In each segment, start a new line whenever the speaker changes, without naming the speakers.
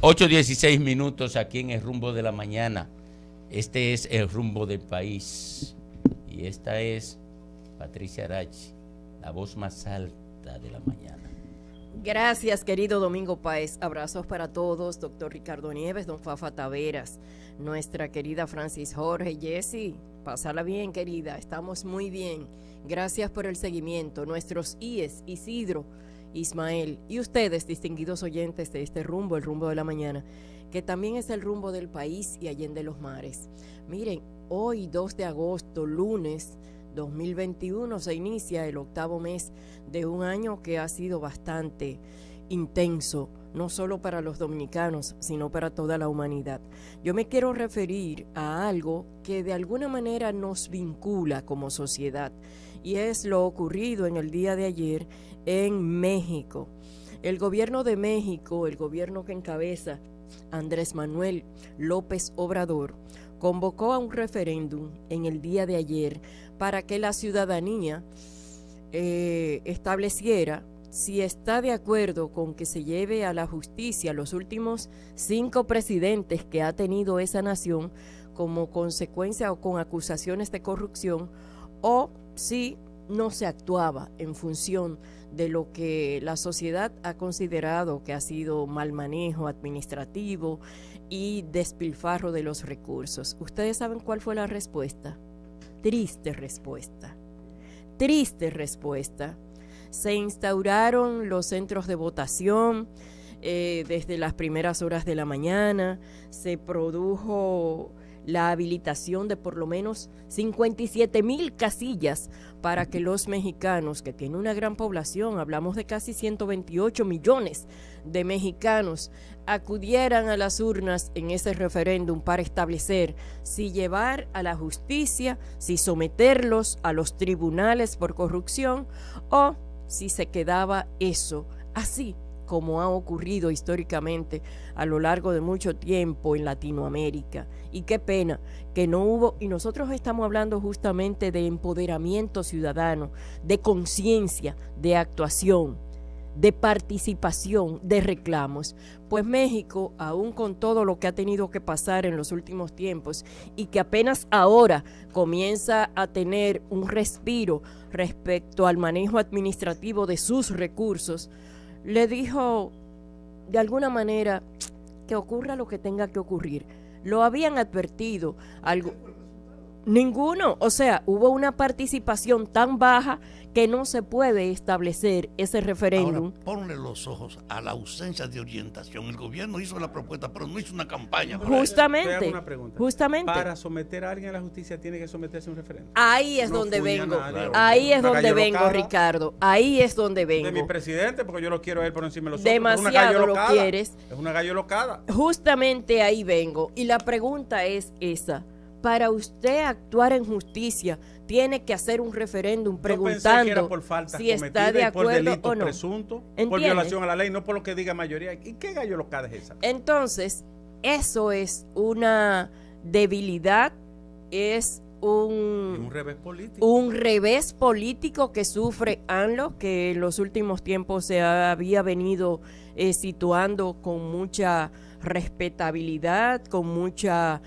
8:16 aquí en el rumbo de la mañana. Este es el rumbo del país. Y esta es Patricia Arachi, la voz más alta de la mañana.
Gracias, querido Domingo Páez. Abrazos para todos. Doctor Ricardo Nieves, don Fafa Taveras, nuestra querida Francis Jorge, Jessy. Pásala bien, querida. Estamos muy bien. Gracias por el seguimiento. Nuestros IES, Isidro, Ismael y ustedes, distinguidos oyentes de este rumbo, el rumbo de la mañana, que también es el rumbo del país y allende los mares. Miren, hoy 2 de agosto, lunes 2021, se inicia el 8º mes de un año que ha sido bastante intenso, no solo para los dominicanos, sino para toda la humanidad. Yo me quiero referir a algo que de alguna manera nos vincula como sociedad, y es lo ocurrido en el día de ayer en México. El gobierno de México, el gobierno que encabeza Andrés Manuel López Obrador, convocó a un referéndum en el día de ayer para que la ciudadanía estableciera si está de acuerdo con que se lleve a la justicia los últimos 5 presidentes que ha tenido esa nación como consecuencia o con acusaciones de corrupción, o si no se actuaba en función de lo que la sociedad ha considerado que ha sido mal manejo administrativo y despilfarro de los recursos. ¿Ustedes saben cuál fue la respuesta? Triste respuesta. Triste respuesta. Se instauraron los centros de votación desde las primeras horas de la mañana. Se produjo la habilitación de por lo menos 57,000 casillas para que los mexicanos, que tienen una gran población, hablamos de casi 128 millones de mexicanos, acudieran a las urnas en ese referéndum para establecer si llevar a la justicia, si someterlos a los tribunales por corrupción, o si se quedaba eso así como ha ocurrido históricamente a lo largo de mucho tiempo en Latinoamérica. Y qué pena que no hubo, y nosotros estamos hablando justamente de empoderamiento ciudadano, de conciencia, de actuación, de participación, de reclamos. Pues México, aún con todo lo que ha tenido que pasar en los últimos tiempos y que apenas ahora comienza a tener un respiro respecto al manejo administrativo de sus recursos, le dijo de alguna manera que ocurra lo que tenga que ocurrir. Lo habían advertido, ninguno, o sea, hubo una participación tan baja que no se puede establecer ese referéndum.
Ahora, ponle los ojos a la ausencia de orientación. El gobierno hizo la propuesta, pero no hizo una campaña.
Justamente, justamente.
Para someter a alguien a la justicia tiene que someterse a un referéndum.
Ahí es donde vengo, ahí es donde vengo, Ricardo, ahí es donde vengo.
De mi presidente, porque yo lo quiero a él por encima de los
otros. Demasiado lo quieres.
Es una gallo locada.
Justamente ahí vengo. Y la pregunta es esa. Para usted actuar en justicia, tiene que hacer un referéndum preguntando
por faltas
si está de acuerdo
por delitos
o no.
Presuntos, por violación a la ley, no por lo que diga mayoría. ¿Y qué gallo locada es esa?
Entonces, eso es una debilidad, es un
revés político.
Un revés político que sufre AMLO, que en los últimos tiempos se había venido situando con mucha respetabilidad, con mucho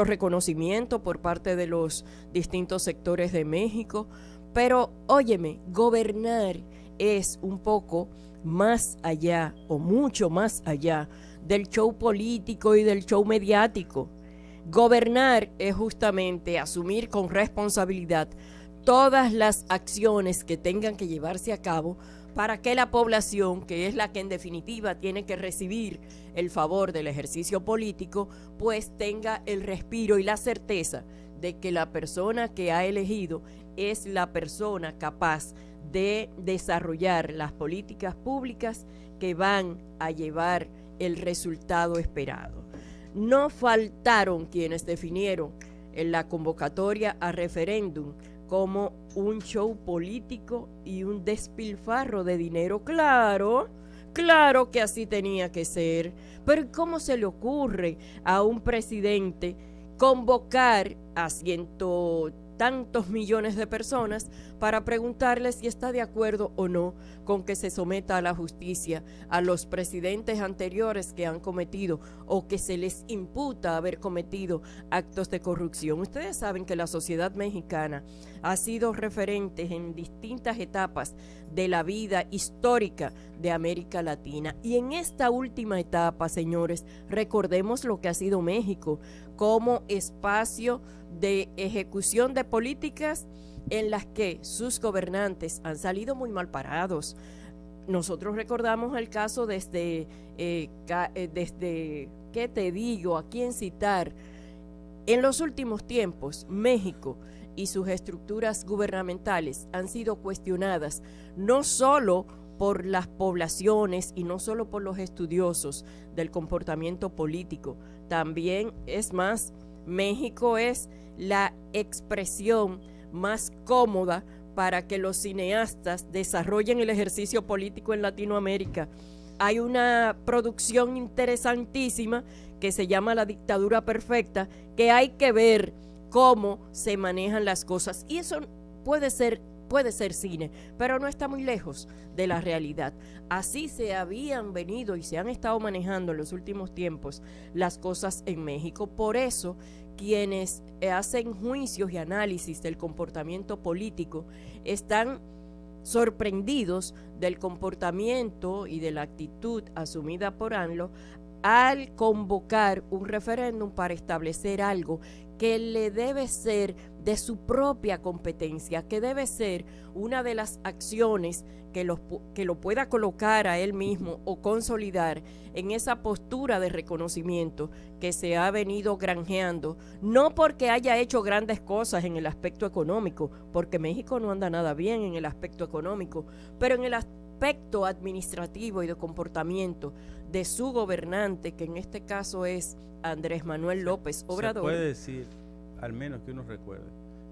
reconocimiento por parte de los distintos sectores de México. Pero, óyeme, gobernar es un poco más allá o mucho más allá del show político y del show mediático. Gobernar es justamente asumir con responsabilidad todas las acciones que tengan que llevarse a cabo para que la población, que es la que en definitiva tiene que recibir el favor del ejercicio político, pues tenga el respiro y la certeza de que la persona que ha elegido es la persona capaz de desarrollar las políticas públicas que van a llevar el resultado esperado. No faltaron quienes definieron en la convocatoria a referéndum como un show político y un despilfarro de dinero. Claro que así tenía que ser, pero ¿cómo se le ocurre a un presidente convocar a tantos millones de personas para preguntarle si está de acuerdo o no con que se someta a la justicia a los presidentes anteriores que han cometido o que se les imputa haber cometido actos de corrupción. Ustedes saben que la sociedad mexicana ha sido referente en distintas etapas de la vida histórica de América Latina. Y en esta última etapa, señores, recordemos lo que ha sido México como espacio de ejecución de políticas en las que sus gobernantes han salido muy mal parados. Nosotros recordamos el caso desde ¿qué te digo? ¿A quién citar? En los últimos tiempos, México y sus estructuras gubernamentales han sido cuestionadas no solo por las poblaciones y no solo por los estudiosos del comportamiento político, también es más, México es la expresión más cómoda para que los cineastas desarrollen el ejercicio político en Latinoamérica. Hay una producción interesantísima que se llama La Dictadura Perfecta, que hay que ver cómo se manejan las cosas. Y eso puede ser cine, pero no está muy lejos de la realidad. Así se habían venido y se han estado manejando en los últimos tiempos las cosas en México. Por eso, quienes hacen juicios y análisis del comportamiento político están sorprendidos del comportamiento y de la actitud asumida por AMLO al convocar un referéndum para establecer algo que le debe ser de su propia competencia, que debe ser una de las acciones que lo pueda colocar a él mismo o consolidar en esa postura de reconocimiento que se ha venido granjeando, no porque haya hecho grandes cosas en el aspecto económico, porque México no anda nada bien en el aspecto económico, pero en el aspecto administrativo y de comportamiento de su gobernante, que en este caso es Andrés Manuel López Obrador.
Se puede decir, al menos que uno recuerde,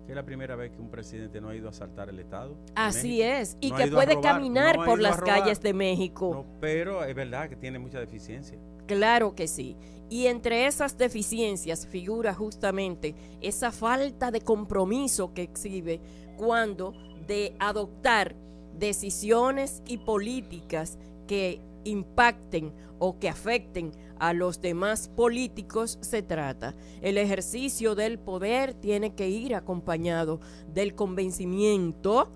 que es la primera vez que un presidente no ha ido a asaltar el Estado.
Así es, y
no
que puede caminar por las calles de México.
No, pero es verdad que tiene mucha deficiencia.
Claro que sí. Y entre esas deficiencias figura justamente esa falta de compromiso que exhibe cuando de adoptar decisiones y políticas que impacten o que afecten a los demás políticos se trata. El ejercicio del poder tiene que ir acompañado del convencimiento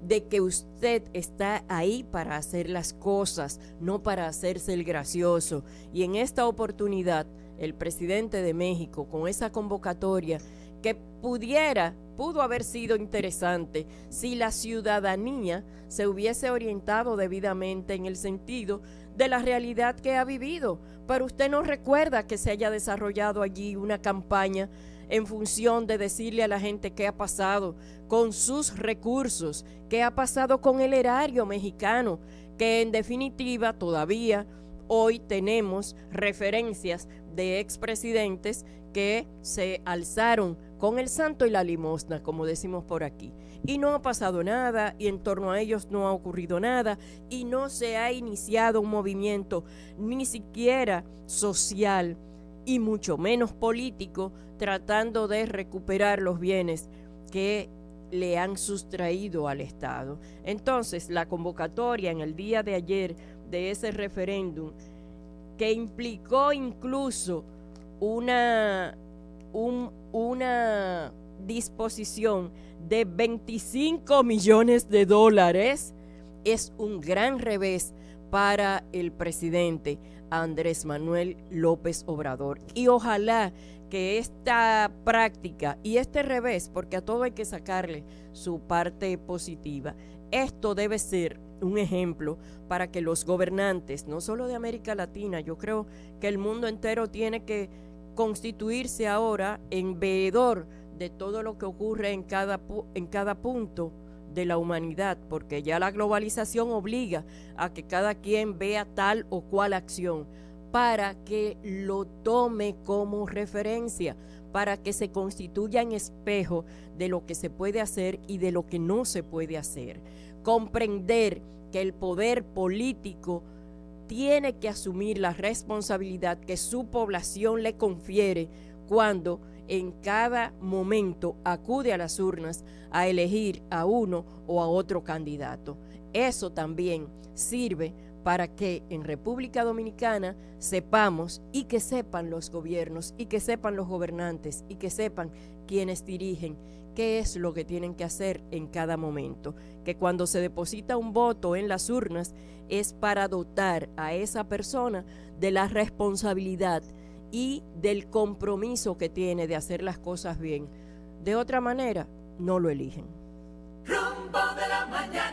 de que usted está ahí para hacer las cosas, no para hacerse el gracioso. Y en esta oportunidad, el presidente de México, con esa convocatoria que pudo haber sido interesante si la ciudadanía se hubiese orientado debidamente en el sentido de la realidad que ha vivido. Pero usted no recuerda que se haya desarrollado allí una campaña en función de decirle a la gente qué ha pasado con sus recursos, qué ha pasado con el erario mexicano, que en definitiva todavía hoy tenemos referencias de expresidentes que se alzaron con el santo y la limosna, como decimos por aquí. Y no ha pasado nada, y en torno a ellos no ha ocurrido nada, y no se ha iniciado un movimiento ni siquiera social, y mucho menos político, tratando de recuperar los bienes que le han sustraído al Estado. Entonces, la convocatoria en el día de ayer de ese referéndum, que implicó incluso una disposición de 25 millones de dólares, es un gran revés para el presidente Andrés Manuel López Obrador. Y ojalá que esta práctica y este revés, porque a todo hay que sacarle su parte positiva, esto debe ser un ejemplo para que los gobernantes, no solo de América Latina, yo creo que el mundo entero tiene que constituirse ahora en veedor de todo lo que ocurre en cada punto de la humanidad, porque ya la globalización obliga a que cada quien vea tal o cual acción para que lo tome como referencia, para que se constituya en espejo de lo que se puede hacer y de lo que no se puede hacer. Comprender que el poder político tiene que asumir la responsabilidad que su población le confiere cuando en cada momento acude a las urnas a elegir a uno o a otro candidato. Eso también sirve para que en República Dominicana sepamos y que sepan los gobiernos y que sepan los gobernantes y que sepan quienes dirigen qué es lo que tienen que hacer en cada momento. Que cuando se deposita un voto en las urnas es para dotar a esa persona de la responsabilidad y del compromiso que tiene de hacer las cosas bien. De otra manera, no lo eligen.
Rumbo de la mañana.